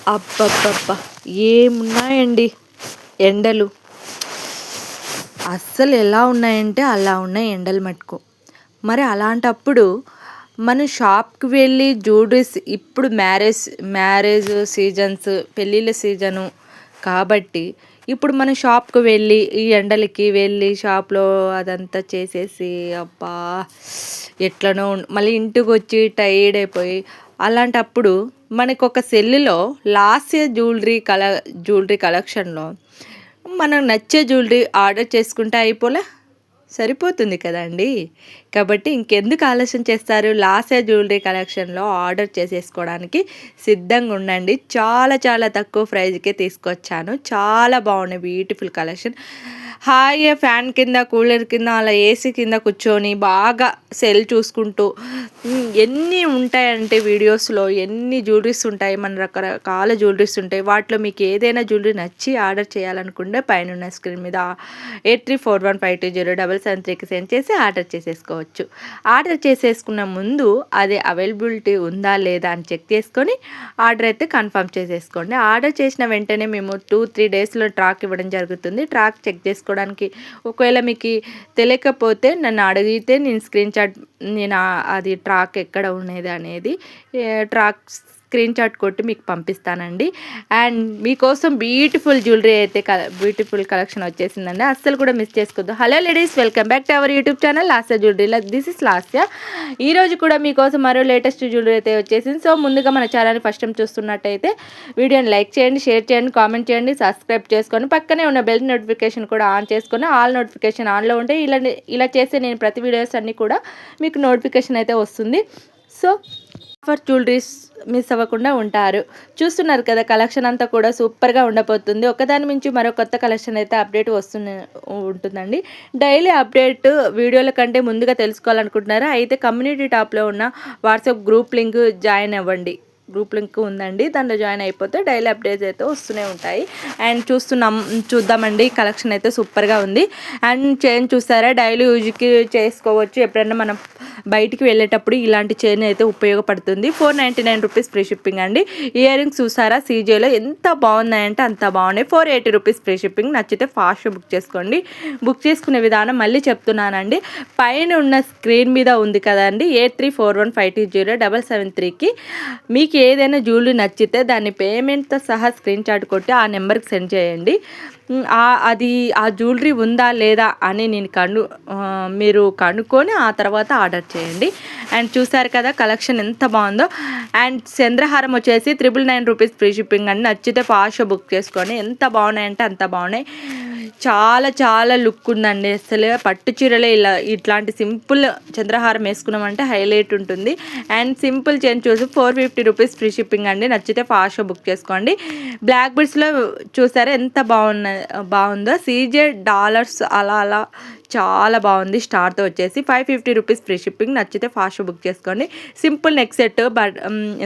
అబ్బబ్బబ్బా! ఏమున్నాయండి ఎండలు. అస్సలు ఎలా ఉన్నాయంటే అలా ఉన్నాయి ఎండలు మటుకు. మరి అలాంటప్పుడు మనం షాప్‌కి వెళ్ళి జ్యువెలరీస్ ఇప్పుడు మ్యారేజ్ సీజన్స్, పెళ్ళిళ్ళ సీజను కాబట్టి ఇప్పుడు మనం షాప్‌కి వెళ్ళి ఈ ఎండలకి వెళ్ళి షాప్‌లో అదంతా చేసేసి అబ్బా! ఎట్లనో మళ్ళీ ఇంటికొచ్చి టైర్డ్ అయిపోయి అలాంటప్పుడు మనకొక సెల్లులో లాస్య జ్యువెలరీ కలెక్షన్‌లో మనకు నచ్చే జ్యువెలరీ ఆర్డర్ చేసుకుంటే అయిపోలే? సరిపోతుంది కదండీ! కాబట్టి ఇంకెందుకు ఆలస్యం చేస్తారు? లాస్య జ్యువెలరీ కలెక్షన్‌లో ఆర్డర్ చేసేసుకోవడానికి సిద్ధంగా ఉండండి. చాలా చాలా తక్కువ ప్రైస్‌కే తీసుకొచ్చాను. చాలా బాగున్నాయి బ్యూటిఫుల్ కలెక్షన్. హాయిగా ఫ్యాన్ కింద, కూలర్ కింద అలా ఏసీ కింద కూర్చొని బాగా సెల్ చూసుకుంటూ ఎన్ని ఉంటాయంటే వీడియోస్‌లో ఎన్ని జ్యువెలరీస్ ఉంటాయి. మన రకరకాల జ్యువెలరీస్ ఉంటాయి. వాటిలో మీకు ఏదైనా జ్యువెలరీ నచ్చి ఆర్డర్ చేయాలనుకుంటే పైనున్న స్క్రీన్ మీద 8341520773కి సెండ్ చేసి ఆర్డర్ చేసేసుకోవచ్చు. ఆర్డర్ చేసేసుకున్న ముందు అది అవైలబిలిటీ ఉందా లేదా అని చెక్ చేసుకొని ఆర్డర్ అయితే కన్ఫర్మ్ చేసేసుకోండి. ఆర్డర్ చేసిన వెంటనే మేము 2-3 డేస్‌లో ట్రాక్ ఇవ్వడం జరుగుతుంది. ట్రాక్ చెక్ చేసుకోవడానికి ఒకవేళ మీకు తెలియకపోతే నన్ను అడిగితే నేను అది ట్రాక్ ఎక్కడ ఉన్నది అనేది ట్రాక్ స్క్రీన్ షాట్ కొట్టి మీకు పంపిస్తానండి. అండ్ మీకోసం బ్యూటిఫుల్ కలెక్షన్ వచ్చేసిందండి. అస్సలు కూడా మిస్ చేసుకోవద్దు. Hello ladies, welcome back to our YouTube channel Lasya jewellery. This is Lasya. ఈరోజు కూడా మీకోసం మరో లేటెస్ట్ జ్యువెలరీ అయితే వచ్చేసింది. సో ముందుగా మన ఛానల్ని ఫస్ట్ టైం చూస్తున్నట్టయితే వీడియోని లైక్ చేయండి, షేర్ చేయండి, కామెంట్ చేయండి, సబ్స్క్రైబ్ చేసుకొని పక్కనే ఉన్న బెల్ నోటిఫికేషన్ కూడా ఆన్ చేసుకొని ఆల్ నోటిఫికేషన్ ఆన్లో ఉంటే ఇలా చేస్తే నేను ప్రతి వీడియోస్ అన్నీ కూడా మీకు నోటిఫికేషన్ అయితే వస్తుంది. సో ఆఫర్ జ్యువెలరీస్ మిస్ అవ్వకుండా ఉంటారు. చూస్తున్నారు కదా, కలెక్షన్ అంతా కూడా సూపర్గా ఉండబోతుంది. ఒకదాని మించి మరో కొత్త కలెక్షన్ అయితే అప్డేట్ ఉంటుందండి. డైలీ అప్డేట్ వీడియోల కంటే ముందుగా తెలుసుకోవాలనుకుంటున్నారా? అయితే కమ్యూనిటీ టాప్లో ఉన్న వాట్సాప్ గ్రూప్ లింక్ జాయిన్ అవ్వండి. గ్రూప్ లింక్ ఉందండి, దాంట్లో జాయిన్ అయిపోతే డైలీ అప్డేట్స్ అయితే వస్తూనే ఉంటాయి. అండ్ చూద్దామండి, కలెక్షన్ అయితే సూపర్గా ఉంది. అండ్ చైన్ చూస్తారా, డైలీ యూజ్కి చేసుకోవచ్చు. ఎప్పుడైనా మనం బయటికి వెళ్ళేటప్పుడు ఇలాంటి చైన్ అయితే ఉపయోగపడుతుంది. 499 రూపీస్ ఫ్రీ షిప్పింగ్ అండి. ఇయర్ రింగ్స్ చూసారా, సీజేలో ఎంత బాగున్నాయంటే అంత బాగున్నాయి. 480 రూపీస్ ఫ్రీ షిప్పింగ్. నచ్చితే ఫాస్ట్గా బుక్ చేసుకోండి. బుక్ చేసుకునే విధానం మళ్ళీ చెప్తున్నానండి, పైన ఉన్న స్క్రీన్ మీద ఉంది కదండి 8341520773కి మీకు ఏదైనా జ్యువెలరీ నచ్చితే దాన్ని పేమెంట్తో సహా స్క్రీన్ షాట్ కొట్టి ఆ నెంబర్కి సెండ్ చేయండి. ఆ జ్యువెలరీ ఉందా లేదా అని మీరు కనుక్కొని ఆ తర్వాత ఆర్డర్ చేయండి. అండ్ చూసారు కదా కలెక్షన్ ఎంత బాగుందో. అండ్ చంద్రహారం వచ్చేసి 999 రూపీస్ ఫ్రీ షిప్పింగ్ అండి. నచ్చితే ఫాస్ట్గా బుక్ చేసుకొని ఎంత బాగున్నాయంటే అంత బాగున్నాయి. చాలా చాలా లుక్ ఉందండి. అసలు పట్టు చీరలే ఇట్లాంటి సింపుల్ చంద్రహారం వేసుకున్నామంటే హైలైట్ ఉంటుంది. అండ్ సింపుల్ చైన్ చూసి 450 రూపీస్ ఫ్రీ షిప్పింగ్ అండి. నచ్చితే ఫాస్ట్గా బుక్ చేసుకోండి. బ్లాక్ బీడ్స్లో చూసారా ఎంత బాగుందో. సీజే డాలర్స్ అలా చాలా బాగుంది. స్టార్తో వచ్చేసి 550 రూపీస్ ఫ్రీ షిప్పింగ్. నచ్చితే ఫాస్ట్గా బుక్ చేసుకోండి. సింపుల్ నెక్ సెట్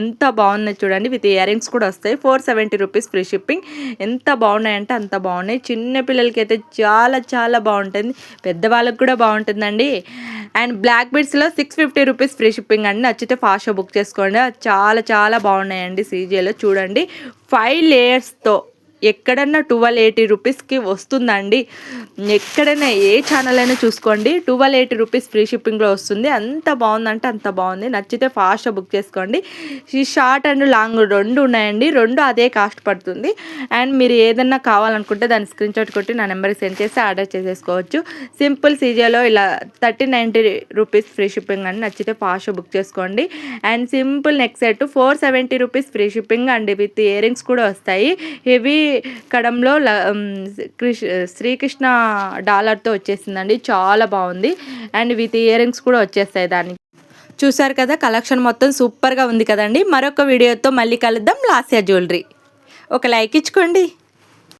ఎంత బాగుంది చూడండి, విత్ ఇయర్ రింగ్స్ కూడా వస్తాయి. 470 రూపీస్ ఫ్రీ షిప్పింగ్. ఎంత బాగున్నాయంటే అంత బాగున్నాయి. చిన్న పిల్లలకి అయితే చాలా చాలా బాగుంటుంది, పెద్దవాళ్ళకి కూడా బాగుంటుందండి. అండ్ బ్లాక్ బీడ్స్లో 650 రూపీస్ ఫ్రీ షిప్పింగ్ అండి. నచ్చితే ఫాస్ట్గా బుక్ చేసుకోండి. చాలా చాలా బాగున్నాయండి. సీజేలో చూడండి 5 లేయర్స్తో ఎక్కడన్నా 1280 రూపీస్కి వస్తుందండి. ఎక్కడైనా ఏ ఛానల్ అయినా చూసుకోండి, 1280 రూపీస్ ఫ్రీ షిప్పింగ్లో వస్తుంది. అంత బాగుందంటే అంత బాగుంది. నచ్చితే ఫాస్ట్గా బుక్ చేసుకోండి. ఈ షార్ట్ అండ్ లాంగ్ రెండు ఉన్నాయండి, రెండు అదే కాస్ట్ పడుతుంది. అండ్ మీరు ఏదన్నా కావాలనుకుంటే దాన్ని స్క్రీన్ షాట్ కొట్టి నా నెంబర్కి సెండ్ చేసి ఆర్డర్ చేసేసుకోవచ్చు. సింపుల్ సీజేలో ఇలా 1390 రూపీస్ ఫ్రీ షిప్పింగ్ అని. నచ్చితే ఫాస్ట్గా బుక్ చేసుకోండి. And simple neck set 470 rupees free shipping అండి, విత్ ఇయర్ రింగ్స్ కూడా వస్తాయి. హెవీ కడంలో శ్రీకృష్ణ డాలర్తో వచ్చేసిందండి. చాలా బాగుంది. అండ్ విత్ ఇయర్ రింగ్స్ కూడా వచ్చేస్తాయి దానికి. చూసారు కదా, కలెక్షన్ మొత్తం సూపర్గా ఉంది కదండి. మరొక వీడియోతో మళ్ళీ కలుద్దాం. లాస్య జ్యువెలరీ ఒక లైక్ ఇచ్చుకోండి.